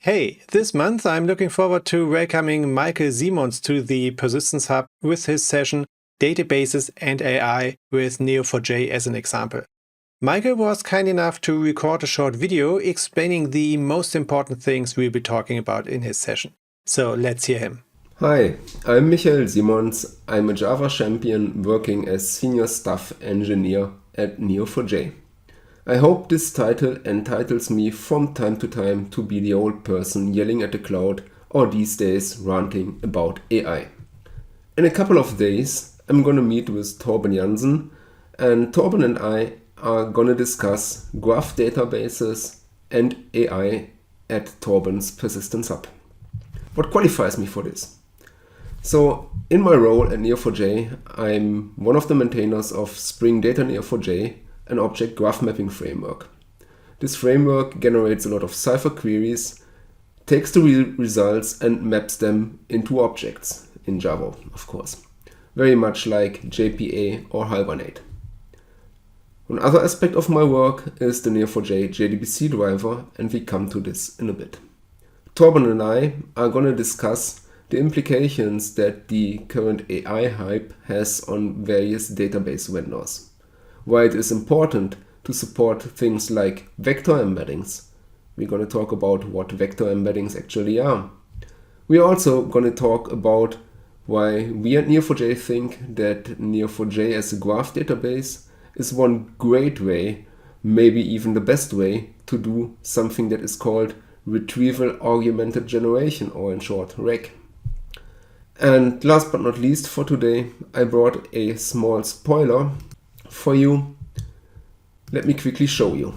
Hey, this month I'm looking forward to welcoming Michael Simons to the Persistence Hub with his session Databases and AI with Neo4J as an example. Michael was kind enough to record a short video explaining the most important things we'll be talking about in his session. So let's hear him. Hi, I'm Michael Simons. I'm a Java champion working as Senior Staff Engineer at Neo4J. I hope this title entitles me from time to time to be the old person yelling at the cloud or these days ranting about AI. In a couple of days, I'm gonna meet with Torben Jansen, and Torben and I are gonna discuss graph databases and AI at Torben's Persistence Hub. What qualifies me for this? So, in my role at Neo4j, I'm one of the maintainers of Spring Data Neo4j, an object graph mapping framework. This framework generates a lot of Cypher queries, takes the real results and maps them into objects, in Java, of course. Very much like JPA or Hibernate. One other aspect of my work is the Neo4j JDBC driver, and we come to this in a bit. Torben and I are going to discuss the implications that the current AI hype has on various database vendors. Why it is important to support things like vector embeddings. We're going to talk about what vector embeddings actually are. We're also going to talk about why we at Neo4j think that Neo4j as a graph database is one great way, maybe even the best way, to do something that is called retrieval augmented generation, or in short, RAG. And last but not least for today, I brought a small spoiler for you. Let me quickly show you.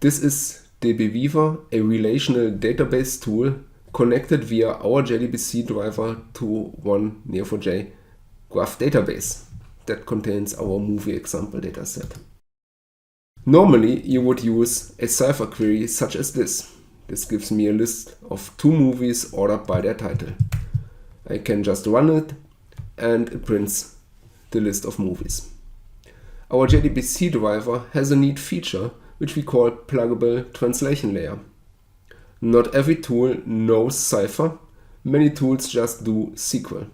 This is dbweaver, a relational database tool connected via our JDBC driver to one Neo4j graph database that contains our movie example dataset. Normally, you would use a Cypher query such as this. This gives me a list of 2 movies ordered by their title. I can just run it and it prints the list of movies. Our JDBC driver has a neat feature which we call pluggable translation layer. Not every tool knows Cypher, many tools just do SQL.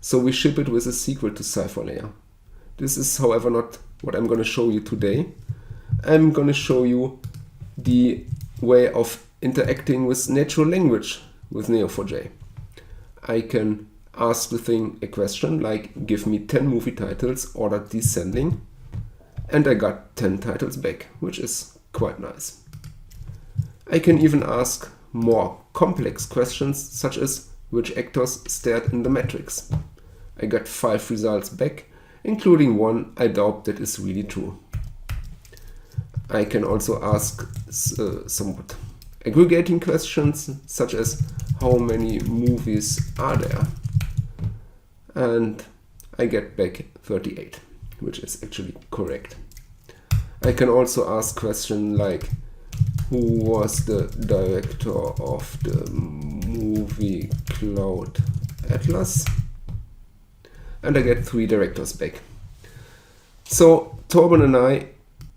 So we ship it with a SQL to Cypher layer. This is, however, not what I'm going to show you today. I'm going to show you the way of interacting with natural language with Neo4j. I can ask the thing a question like, give me 10 movie titles ordered descending, and I got 10 titles back, which is quite nice. I can even ask more complex questions such as which actors stared in the Matrix. I got 5 results back, including one I doubt that is really true. I can also ask somewhat aggregating questions such as how many movies are there, and I get back 38, which is actually correct. I can also ask questions like who was the director of the movie Cloud Atlas, and I get 3 directors back. So Torben and I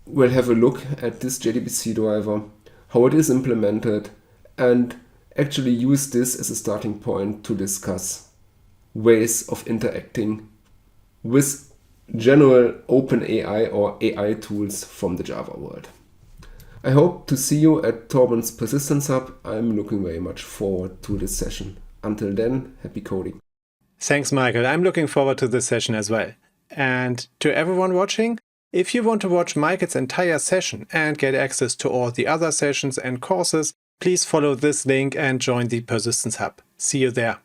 will have a look at this JDBC driver, how it is implemented, and actually use this as a starting point to discuss ways of interacting with general open AI or AI tools from the Java world. I hope to see you at Torben's Persistence Hub. I'm looking very much forward to this session. Until then, happy coding. Thanks, Michael. I'm looking forward to this session as well. And to everyone watching, if you want to watch Michael's entire session and get access to all the other sessions and courses, please follow this link and join the Persistence Hub. See you there.